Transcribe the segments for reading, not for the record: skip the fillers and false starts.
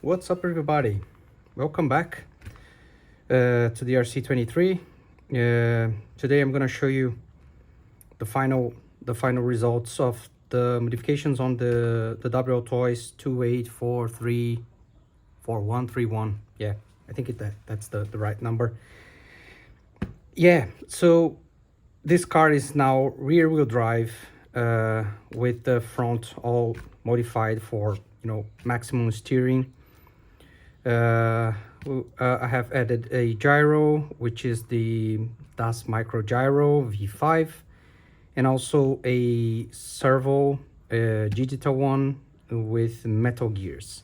What's up, everybody? Welcome back to the RC23. Today I'm gonna show you the final results of the modifications on the Wltoys 28434131. Yeah, I think that's the right number. Yeah, so this car is now rear-wheel drive with the front all modified for maximum steering. I have added a gyro, which is the Das Micro Gyro V5, and also a servo digital one with metal gears.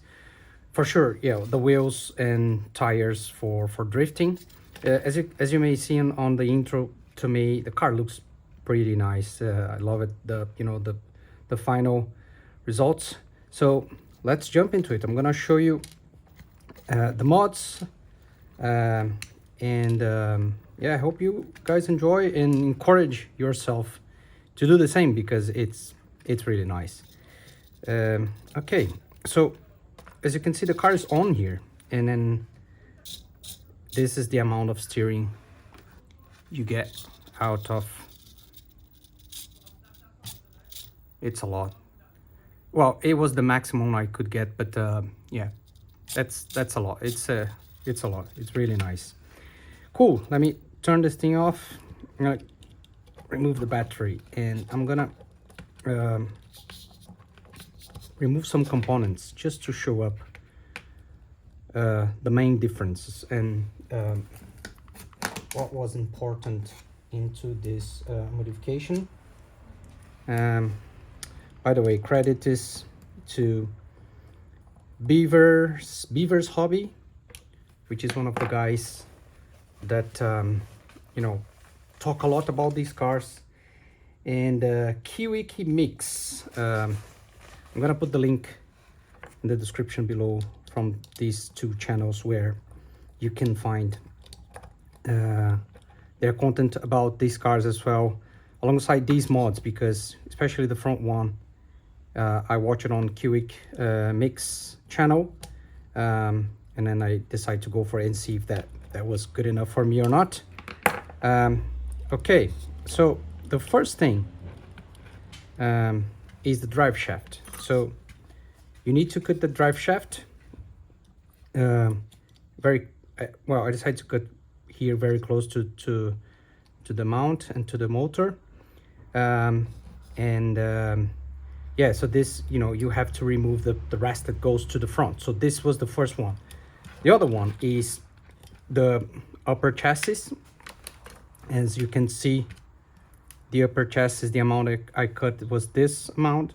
For sure, yeah, the wheels and tires for drifting. As you may see on the intro, to me the car looks pretty nice. I love it. The final results. So let's jump into it. I'm gonna show you the mods, and yeah, I hope you guys enjoy and encourage yourself to do the same, because it's really nice. Okay, so as you can see, the car is on here, and then this is the amount of steering you get out of. It's a lot. Well, it was the maximum I could get, but yeah, that's a lot. It's a lot. It's really nice. Cool. Let me turn this thing off. I'm gonna remove the battery, and I'm gonna remove some components just to show up the main differences and what was important into this modification. By the way, credit is to Beaver's Hobby, which is one of the guys that talk a lot about these cars, and Kiwiki Mix. I'm gonna put the link in the description below from these two channels, where you can find their content about these cars as well, alongside these mods, because especially the front one, I watch it on Kiwik Mix channel, and then I decide to go for it and see if that was good enough for me or not. Okay, so the first thing is the drive shaft. So you need to cut the drive shaft very well. I decided to cut here very close to the mount and to the motor, yeah, so this, you have to remove the rest that goes to the front. So this was the first one. The other one is the upper chassis. As you can see, the upper chassis, the amount I cut was this amount,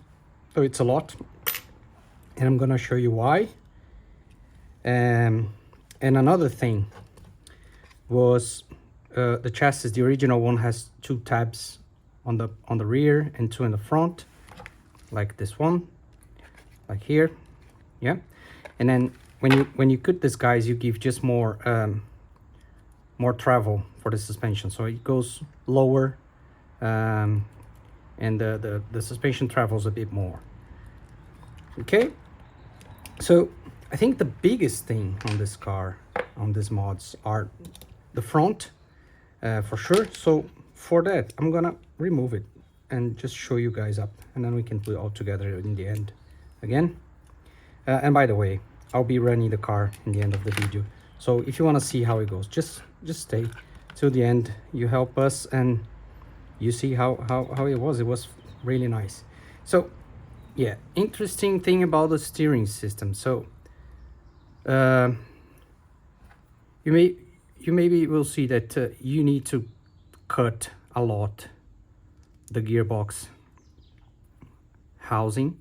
so it's a lot, and I'm gonna show you why. And another thing was the chassis. The original one has 2 tabs on the rear and 2 in the front, like this one, like here. Yeah, and then when you cut this, guys, you give just more travel for the suspension, so it goes lower, and the suspension travels a bit more. Okay, so I think the biggest thing on this car, on these mods, are the front, for sure. So for that, I'm gonna remove it and just show you guys up, and then we can put it all together in the end again. And by the way, I'll be running the car in the end of the video, so if you want to see how it goes, just stay till the end. You help us and you see how it was really nice. So yeah, interesting thing about the steering system. So you maybe will see that you need to cut a lot the gearbox housing.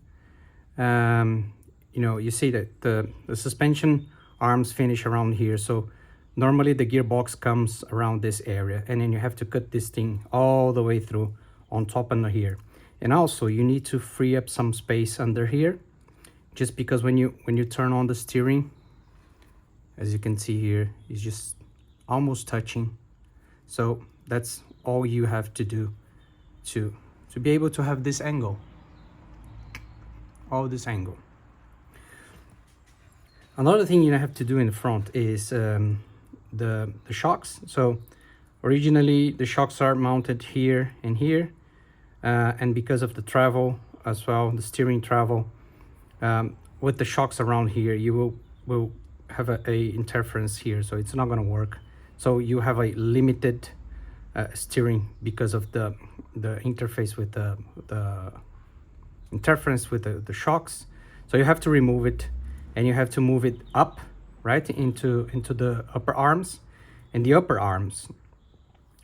You see that the suspension arms finish around here, so normally the gearbox comes around this area, and then you have to cut this thing all the way through on top under here. And also you need to free up some space under here, just because when you turn on the steering, as you can see here, it's just almost touching. So that's all you have to do to be able to have this angle, all this angle. Another thing you have to do in the front is the shocks. So originally the shocks are mounted here and here, and because of the travel as well, the steering travel, with the shocks around here, you will have a interference here, so it's not going to work. So you have a limited steering because of the interface with the interference with the shocks. So you have to remove it, and you have to move it up, right, into the upper arms. And the upper arms,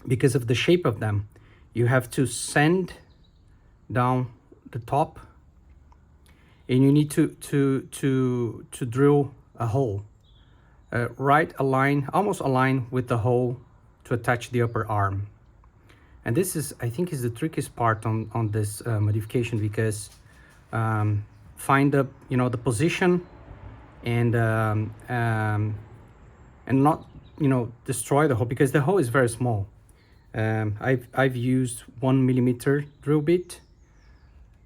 because of the shape of them, you have to sand down the top, and you need to drill a hole right almost align with the hole to attach the upper arm. And this is, I think, is the trickiest part on this modification, because find the the position and not destroy the hole, because the hole is very small. I've used 1mm drill bit.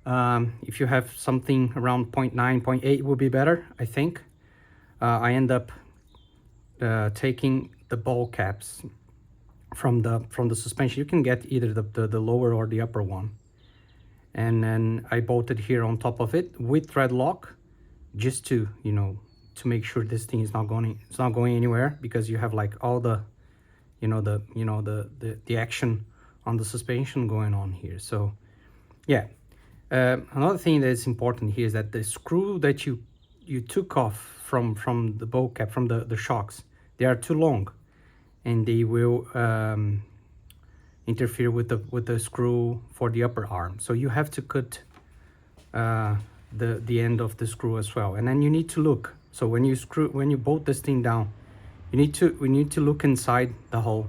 If you have something around 0.9, 0.8 would be better, I think. I end up taking the ball caps from the suspension. You can get either the lower or the upper one, and then I bolted here on top of it with thread lock, just to to make sure this thing is not going anywhere, because you have like all the the action on the suspension going on here. So yeah, another thing that is important here is that the screw that you took off from the ball cap, from the shocks, they are too long, and they will interfere with the screw for the upper arm. So you have to cut the end of the screw as well. And then you need to look. So when you bolt this thing down, we need to look inside the hole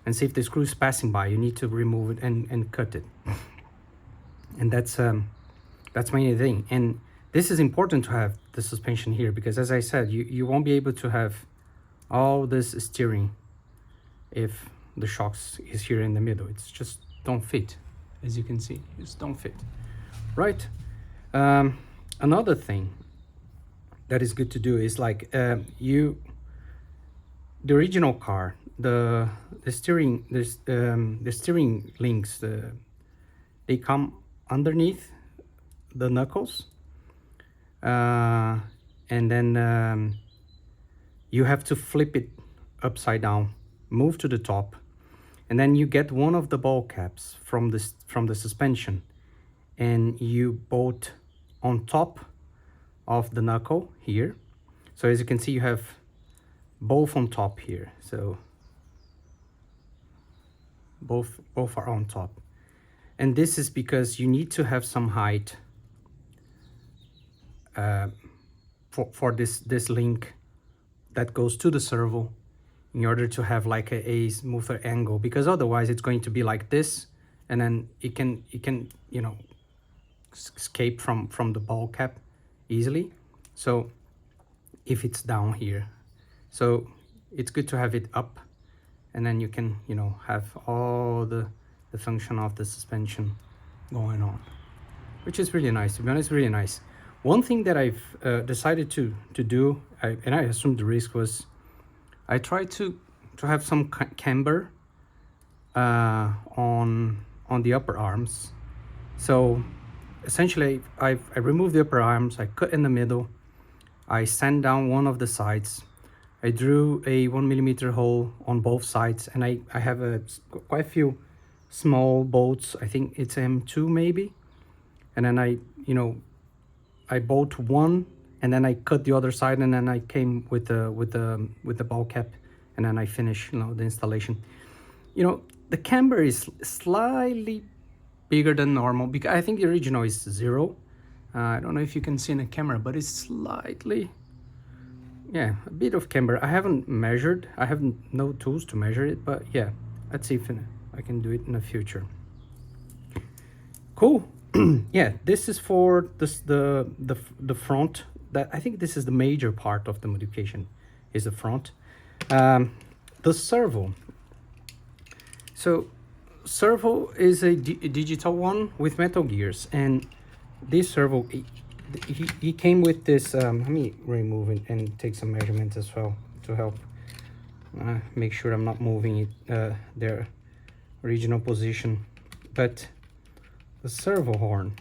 and see if the screw is passing by. You need to remove it and cut it. And that's mainly the thing. And this is important to have the suspension here, because as I said, you won't be able to have all this steering if the shocks is here in the middle. It's just don't fit, as you can see. Just don't fit, right? Another thing that is good to do is like the original car, the steering links, they come underneath the knuckles, and then you have to flip it upside down, move to the top, and then you get one of the ball caps from the suspension, and you bolt on top of the knuckle here. So as you can see, you have both on top here. So both are on top, and this is because you need to have some height for this link that goes to the servo, in order to have like a smoother angle, because otherwise it's going to be like this, and then it can escape from the ball cap easily. So if it's down here, so it's good to have it up, and then you can have all the function of the suspension going on, which is really nice. To be honest, really nice. One thing that I've decided to do, and I assumed the risk, was I tried to have some camber on the upper arms. So essentially I removed the upper arms, I cut in the middle, I sand down one of the sides, I drew a 1mm hole on both sides, and I have quite a few small bolts. I think it's M2 maybe, and then I bolt one, and then I cut the other side, and then I came with the ball cap, and then I finish the installation. The camber is slightly bigger than normal, because I think the original is 0. I don't know if you can see in the camera, but it's slightly, a bit of camber. I haven't measured. I have no tools to measure it, but yeah, let's see if I can do it in the future. Cool. Yeah, this is for the front. That I think this is the major part of the modification, is the front. The servo. So servo is a digital one with metal gears, and this servo, he came with this. Let me remove it and take some measurements as well to help make sure I'm not moving it their original position. But the servo horn,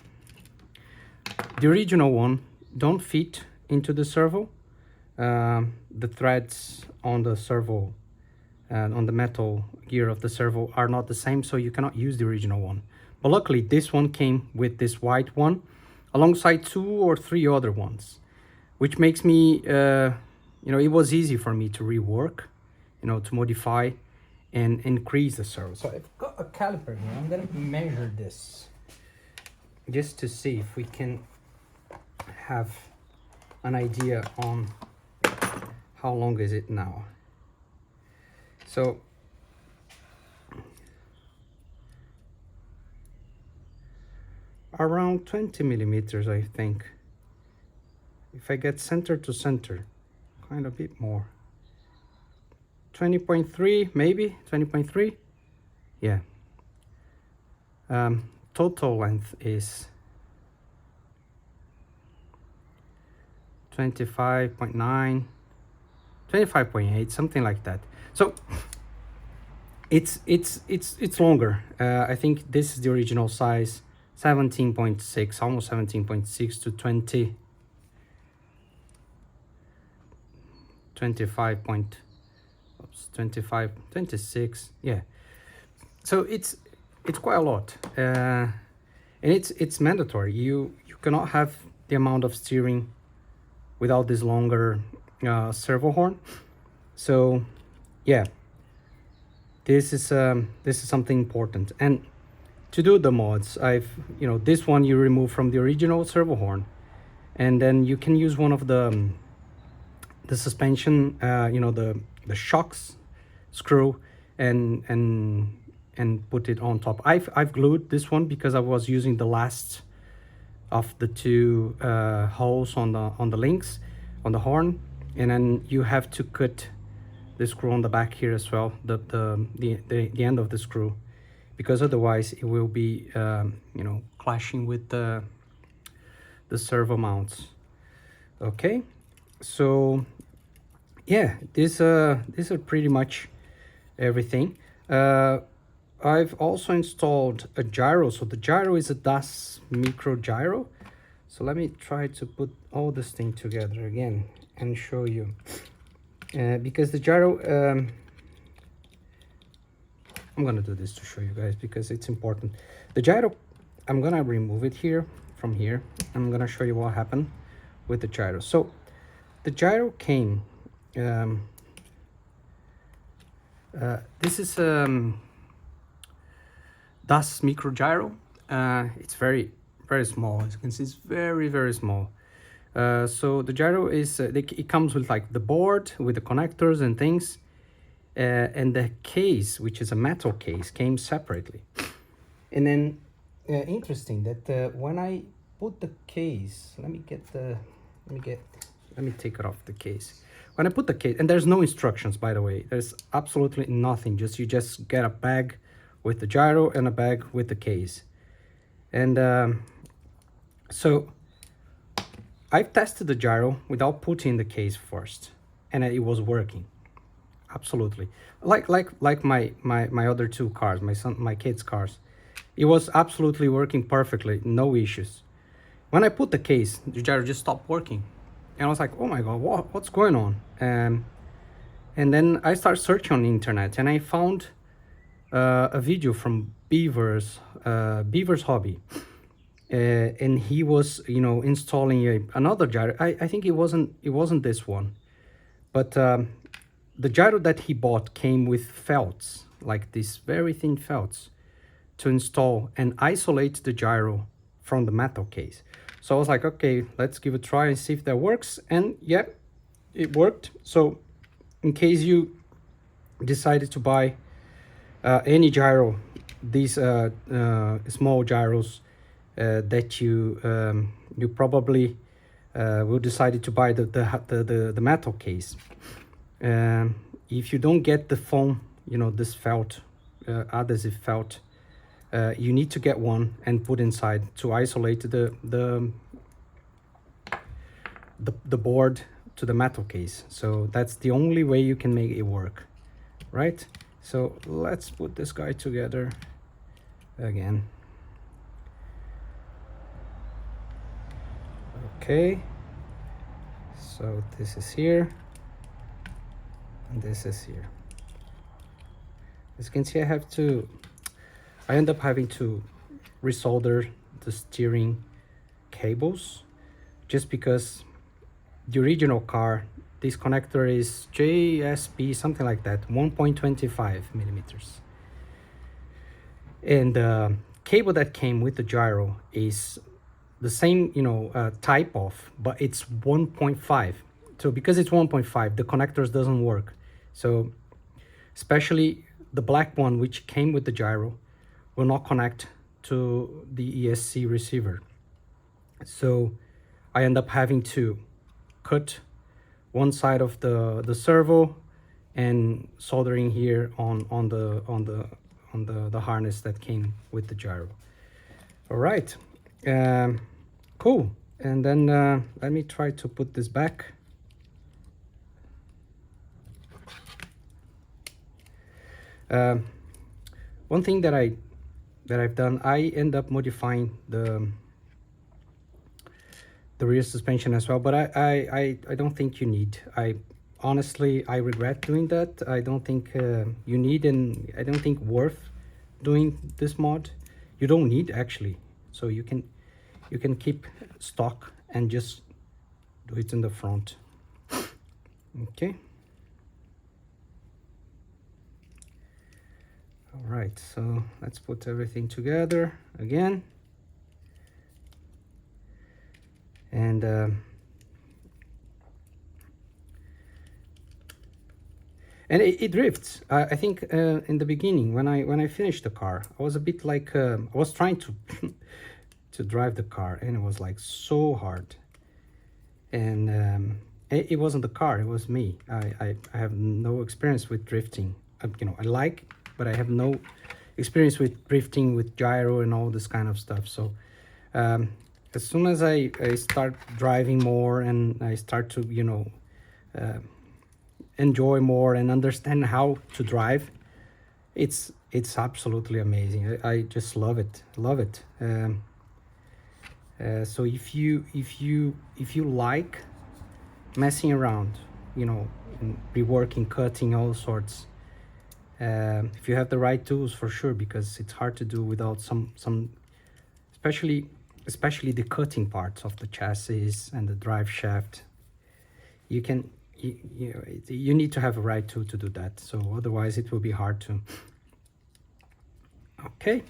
the original one, don't fit into the servo. The threads on the servo and on the metal gear of the servo are not the same, so you cannot use the original one. But luckily this one came with this white one alongside 2 or 3 other ones, which makes me you know, it was easy for me to rework, you know, to modify and increase the servo. So I've got a caliper here. I'm gonna measure this just to see if we can have an idea on how long is it now. So around 20 millimeters, I think. If I get center to center, kind of a bit more. 20.3, maybe 20.3. Yeah. Total length is 25.9, 25.8, something like that. So it's longer. I think this is the original size, 17.6, almost 17.6 to 20, 25 point, oops, 25, 26. Yeah. So it's quite a lot, and it's mandatory. You cannot have the amount of steering without this longer servo horn. So yeah, this is something important. And to do the mods, I've, you know, this one you remove from the original servo horn, and then you can use one of the suspension, you know, the shocks screw, and put it on top. I've glued this one because I was using the last of the 2 holes on the links on the horn, and then you have to cut the screw on the back here as well, the end of the screw, because otherwise it will be you know, clashing with the servo mounts. Okay, so yeah, these are pretty much everything. I've also installed a gyro. So the gyro is a DAS micro gyro. So let me try to put all this thing together again and show you, because the gyro, I'm gonna do this to show you guys because it's important. The gyro, I'm gonna remove it here from here. I'm gonna show you what happened with the gyro. So the gyro came, this is DAS micro gyro. It's very small. As you can see, it's very small. So the gyro is it comes with like the board with the connectors and things, and the case, which is a metal case, came separately. And then interesting that when I put the case, let me take it off the case. When I put the case, and there's no instructions, by the way, there's absolutely nothing, you just get a bag with the gyro and a bag with the case. And so I've tested the gyro without putting the case first, and it was working absolutely, like my other 2 cars, my kids' cars. It was absolutely working perfectly, no issues. When I put the case, the gyro just stopped working, and I was like, oh my god, what's going on? And then I started searching on the internet, and I found a video from Beaver's Hobby, and he was, you know, installing another gyro. I think it wasn't this one, but the gyro that he bought came with felts, like these very thin felts, to install and isolate the gyro from the metal case. So I was like, okay, let's give it a try and see if that works. And yeah, it worked. So in case you decided to buy any gyro, these small gyros that you probably will decide to buy the metal case. If you don't get the foam, you know, this felt, adhesive felt, you need to get one and put inside to isolate the the board to the metal case. So that's the only way you can make it work, right? So let's put this guy together again. Okay, so this is here and this is here. As you can see, I end up having to resolder the steering cables, just because the original car, this connector is JSP, something like that, 1.25 millimeters. And the cable that came with the gyro is the same, type of, but it's 1.5. So because it's 1.5, the connectors doesn't work. So especially the black one, which came with the gyro, will not connect to the ESC receiver. So I end up having to cut one side of the servo and soldering here on the harness that came with the gyro. All right, cool. And then let me try to put this back. One thing that I've done, I end up modifying the rear suspension as well, but I don't think you need. Honestly, I regret doing that. I don't think you need, and I don't think worth doing this mod. You don't need, actually. So you can keep stock and just do it in the front. Okay. All right, so let's put everything together again. And it drifts. I think in the beginning, when I finished the car, I was a bit like I was trying to to drive the car, and it was like so hard. And it wasn't the car; it was me. I have no experience with drifting. I like, but I have no experience with drifting with gyro and all this kind of stuff. So as soon as I start driving more and I start to enjoy more and understand how to drive, it's absolutely amazing. I just love it. So if you like messing around, and reworking, cutting, all sorts, if you have the right tools, for sure, because it's hard to do without some especially the cutting parts of the chassis and the drive shaft. You need to have a right tool to do that, so otherwise it will be hard to. Okay,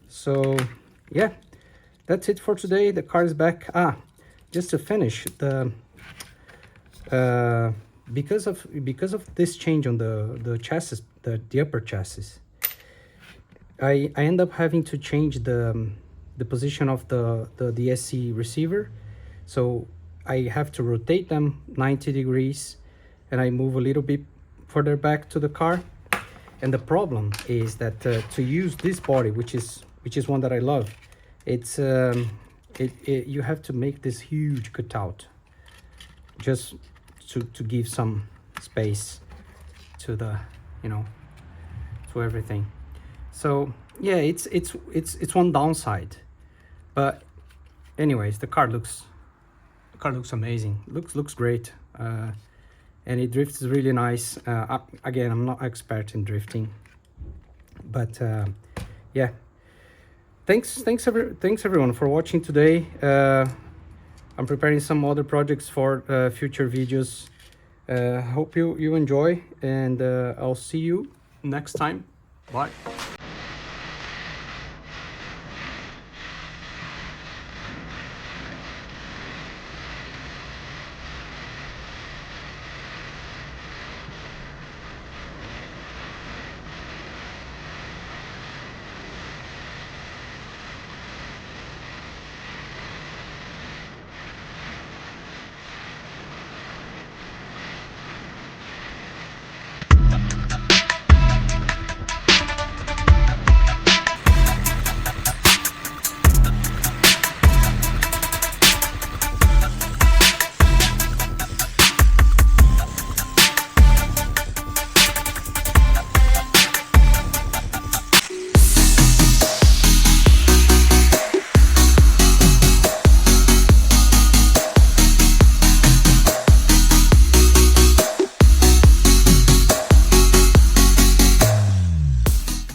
so yeah, that's it for today. The car is back. Just to finish, the because of this change on the chassis, the upper chassis, I end up having to change the position of the DSC receiver. So I have to rotate them 90 degrees, and I move a little bit further back to the car. And the problem is that to use this body, which is one that I love, it's you have to make this huge cutout just to give some space to the to everything. So yeah, it's one downside, but anyways, the car looks amazing. Looks great, and it drifts really nice. Again, I'm not expert in drifting, but yeah. Thanks everyone for watching today. I'm preparing some other projects for future videos. Hope you enjoy, and I'll see you next time. Bye.